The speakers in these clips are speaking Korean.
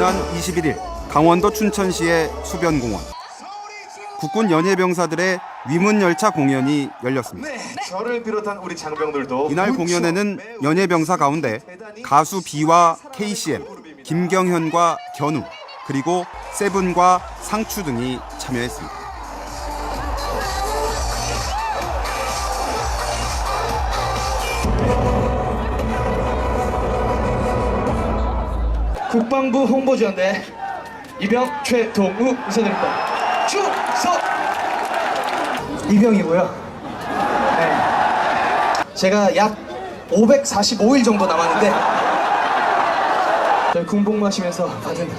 지난 21일 강원도 춘천시의 수변공원. 국군 연예병사들의 위문열차 공연이 열렸습니다. 저를 비롯한 우리 장병들도 이날 공연에는 연예병사 가운데 가수 B와 KCM, 김경현과 견우, 그리고 세븐과 상추 등이 참여했습니다. 국방부 홍보지원대 이병 최동우 인사드립니다. 충성! 이병이고요. 네. 제가 약 545일 정도 남았는데 저희 군복 마시면서 받은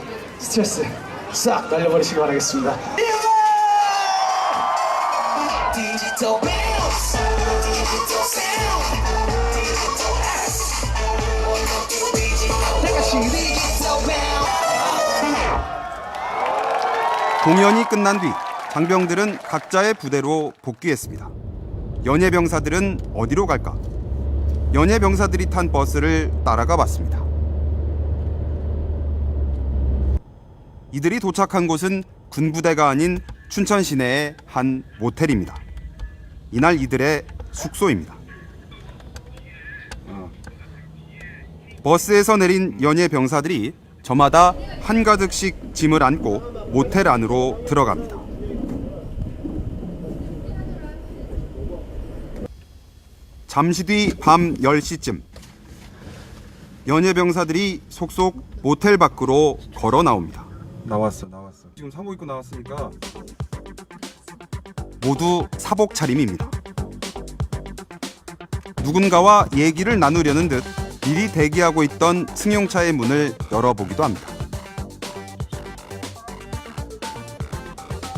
스트레스 싹 날려버리시기 바라겠습니다. 공연이 끝난 뒤 장병들은 각자의 부대로 복귀했습니다. 연예병사들은 어디로 갈까? 연예병사들이 탄 버스를 따라가 봤습니다. 이들이 도착한 곳은 군부대가 아닌 춘천 시내의 한 모텔입니다. 이날 이들의 숙소입니다. 버스에서 내린 연예병사들이 저마다 한가득씩 짐을 안고 모텔 안으로 들어갑니다. 잠시 뒤 밤 10시쯤 연예병사들이 속속 모텔 밖으로 걸어 나옵니다. 나왔어. 지금 사복 입고 나왔으니까 모두 사복 차림입니다. 누군가와 얘기를 나누려는 듯 미리 대기하고 있던 승용차의 문을 열어보기도 합니다.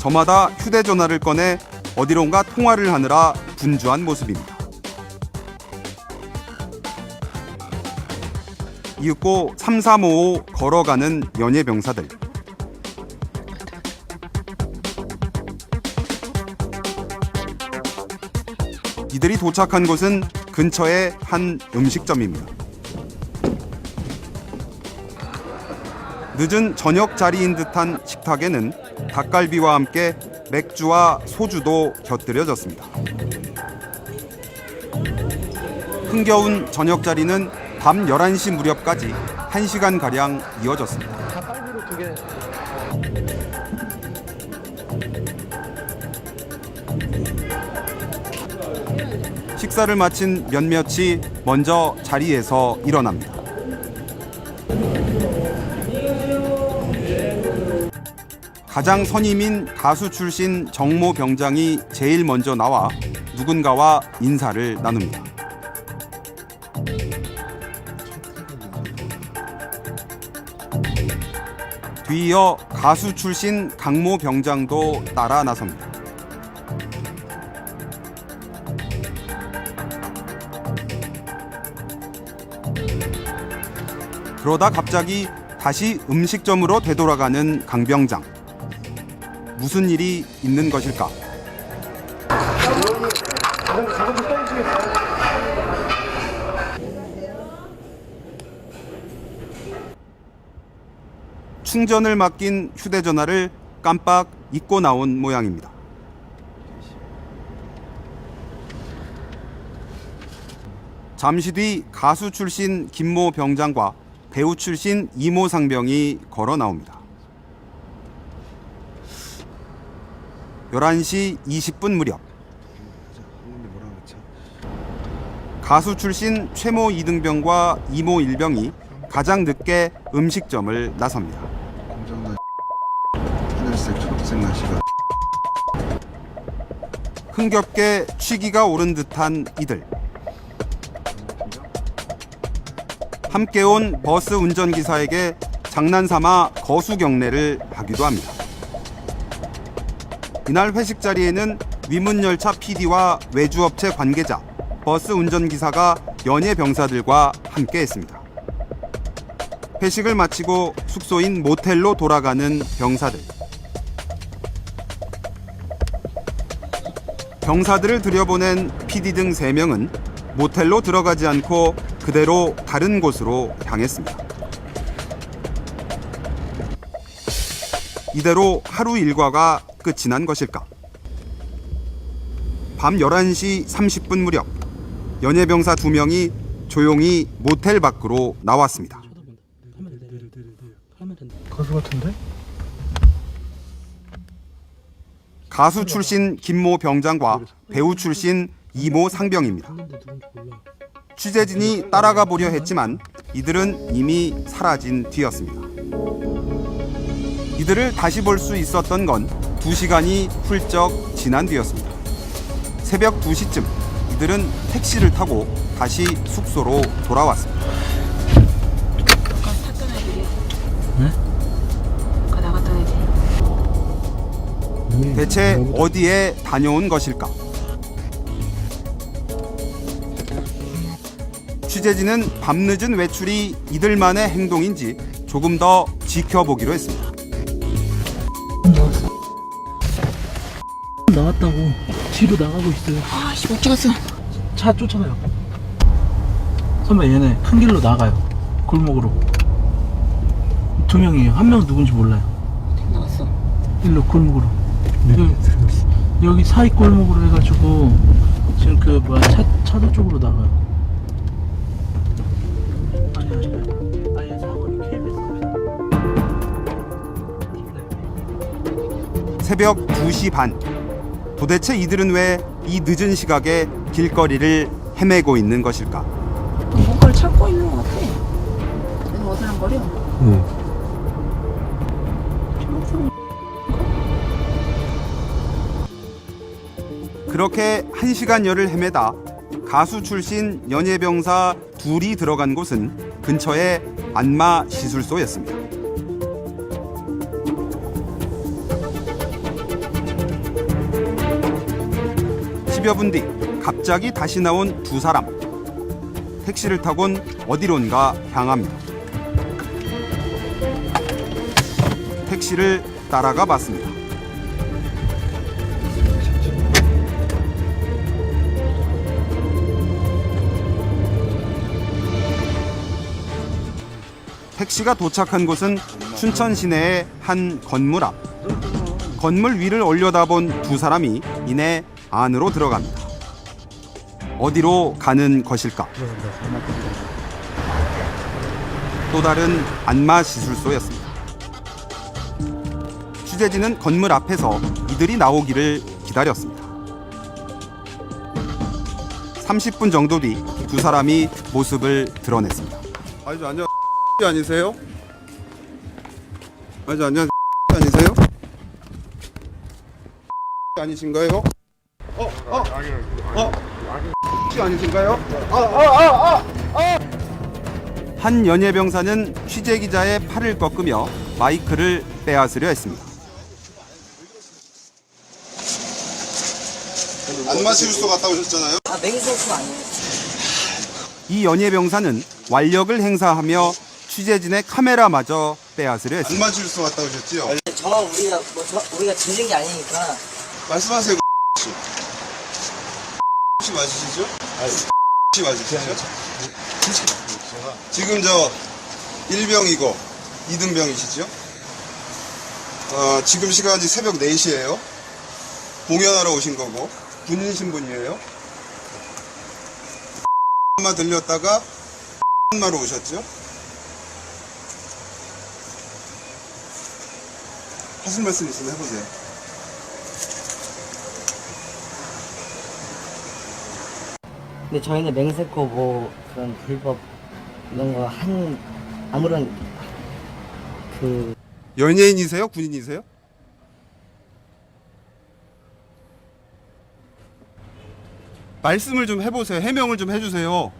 저마다 휴대전화를 꺼내 어디론가 통화를 하느라 분주한 모습입니다. 이윽고 3355 걸어가는 연예병사들. 이들이 도착한 곳은 근처의 한 음식점입니다. 늦은 저녁 자리인 듯한 식탁에는 닭갈비와 함께 맥주와 소주도 곁들여졌습니다. 흥겨운 저녁 자리는 밤 11시 무렵까지 1시간가량 이어졌습니다. 식사를 마친 몇몇이 먼저 자리에서 일어납니다. 가장 선임인 가수 출신 정모 병장이 제일 먼저 나와 누군가와 인사를 나눕니다. 뒤이어 가수 출신 강모 병장도 따라 나섭니다. 그러다 갑자기 다시 음식점으로 되돌아가는 강병장. 무슨 일이 있는 것일까? 충전을 맡긴 휴대전화를 깜빡 잊고 나온 모양입니다. 잠시 뒤 가수 출신 김모 병장과 배우 출신 이모 상병이 걸어 나옵니다. 11시 20분 무렵 가수 출신 최모 2등병과 이모 1병이 가장 늦게 음식점을 나섭니다. 하늘색 초록색 날씨가 흥겹게 취기가 오른 듯한 이들. 함께 온 버스 운전기사에게 장난삼아 거수 경례를 하기도 합니다. 이날 회식 자리에는 위문열차 PD와 외주업체 관계자, 버스 운전기사가 연예병사들과 함께했습니다. 회식을 마치고 숙소인 모텔로 돌아가는 병사들. 병사들을 들여보낸 PD 등 3명은 모텔로 들어가지 않고 그대로 다른 곳으로 향했습니다. 이대로 하루 일과가 끝이 난 것일까? 밤 11시 30분 무렵 연예병사 2명이 조용히 모텔 밖으로 나왔습니다. 가수 같은데? 가수 출신 김모 병장과 배우 출신 이모 상병입니다. 취재진이 따라가 보려 했지만 이들은 이미 사라진 뒤였습니다. 이들을 다시 볼 수 있었던 건 2시간이 훌쩍 지난 뒤였습니다. 새벽 2시쯤 이들은 택시를 타고 다시 숙소로 돌아왔습니다. 아까 탔던 애들이. 네? 아까 나갔던 애들이. 대체 어디에 다녀온 것일까? 취재진은 밤늦은 외출이 이들만의 행동인지 조금 더 지켜보기로 했습니다. 나왔다고 뒤로 나가고 있어요. 아씨 못 찍었어. 차 쫓아가요. 선배 얘네 큰 길로 나가요. 골목으로. 2명이에요. 한 명은 누군지 몰라요. 나갔어. 일로 골목으로. 여기 사이 골목으로 해가지고 지금 그 뭐야 차도 쪽으로 나가요. 아니 사거리 KBS. 새벽 2시 반. 도대체 이들은 왜 이 늦은 시각에 길거리를 헤매고 있는 것일까? 뭔가를 찾고 있는 것 같아. 그래서 어슬렁거려. 그렇게 1시간여를 헤매다 가수 출신 연예병사 둘이 들어간 곳은 근처의 안마 시술소였습니다. 십여 분 뒤 갑자기 다시 나온 2사람. 택시를 타곤 어디론가 향합니다. 택시를 따라가 봤습니다. 택시가 도착한 곳은 춘천 시내의 한 건물 앞. 건물 위를 올려다본 2사람이 이내 안으로 들어갑니다. 어디로 가는 것일까? 또 다른 안마 시술소였습니다. 취재진은 건물 앞에서 이들이 나오기를 기다렸습니다. 30분 정도 뒤 2사람이 모습을 드러냈습니다. 아니, 안녕 아니세요? 아니, 안녕 아니세요? 아니신가요? 아니신가요? 한 연예병사는 취재기자의 팔을 꺾으며 마이크를 빼앗으려 했습니다. 안마시술소 갔다 오셨잖아요. 아, 맹세코 아니에요. 이 연예병사는 완력을 행사하며 취재진의 카메라마저 빼앗으려 했습니다. 안마시술소 갔다 오셨지요? 우리가 진진 게 아니니까. 말씀하세요. 혹시 맞으시죠? 혹시 맞으시죠? 지금 저 1병이고 2등병이시죠? 지금 시간이 새벽 4시예요. 공연하러 오신 거고 군인 신분이에요. 만 들렸다가 마로 오셨죠? 하실 말씀 있으면 해보세요. 근데 저희는 맹세코 뭐 그런 불법 이런 거 아무런 그 연예인이세요? 군인이세요? 말씀을 좀 해보세요. 해명을 좀 해주세요.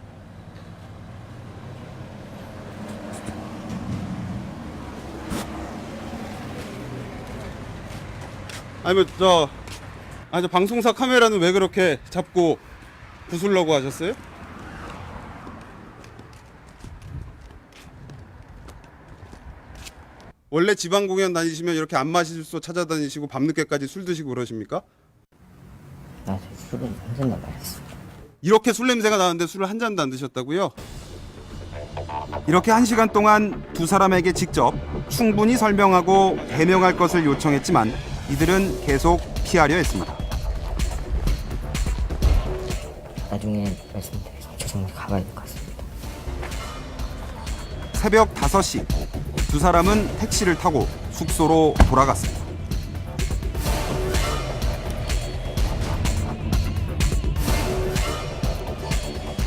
아니면 저 방송사 카메라는 왜 그렇게 잡고 부수려고 하셨어요? 원래 지방 공연 다니시면 이렇게 안마시술소 찾아다니시고 밤늦게까지 술 드시고 그러십니까? 저 술은 한 잔도 안 마셨어. 이렇게 술 냄새가 나는데 술을 한 잔도 안 드셨다고요? 이렇게 1시간 동안 2사람에게 직접 충분히 설명하고 해명할 것을 요청했지만 이들은 계속 피하려 했습니다. 나중에 말씀드리겠습니다. 죄송합니다. 가봐야 될 것 같습니다. 새벽 5시 두 사람은 택시를 타고 숙소로 돌아갔습니다.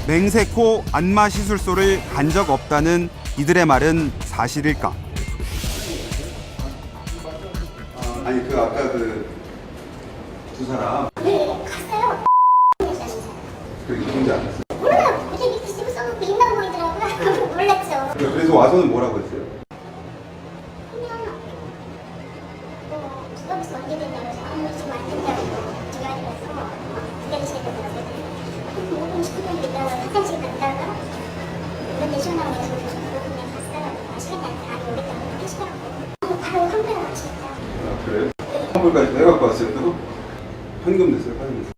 맹세코 안마 시술소를 간 적 없다는 이들의 말은 사실일까? 아니 그 아까 그 두 사람 네, 갔어요. 그 누군지 알았어요? 몰라요. 되게 비스고 써놓고 있나 보이더라고요. 몰랐죠. 그래서 와서는 뭐라고 했어요? 그냥 누가 무슨 언제 됐냐고 해서 아무 지금 안 된다고 기다리면서 기다리셔야 되더라고요. 5분 10분 있다가 화장실 갔다가 이런데 시원하고 해서 그냥 갔어요. 시간이 안 오겠다고 하시더라고요. 바로 한배로 마치겠다. 아 그래요? 선물까지 해갖고 왔어요 또? 현금 냈어요? 현금 냈어요?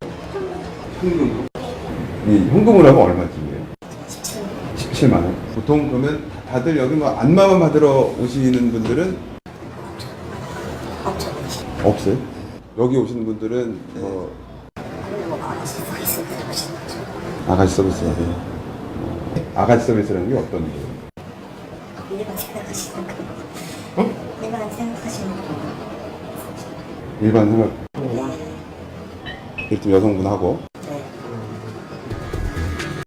현금으로? 이 현금으로 하면 얼마쯤이에요? 17만 원. 보통 그러면 다들 여기 뭐 안마만 받으러 오시는 분들은 없어요? 여기 오시는 분들은 뭐 아가씨 서비스라고. 아가씨 서비스라는 게 어떤 거예요? 일반 생각하시는 거. 일반 생각하시는 거. 일반 생각. 일단 여성분하고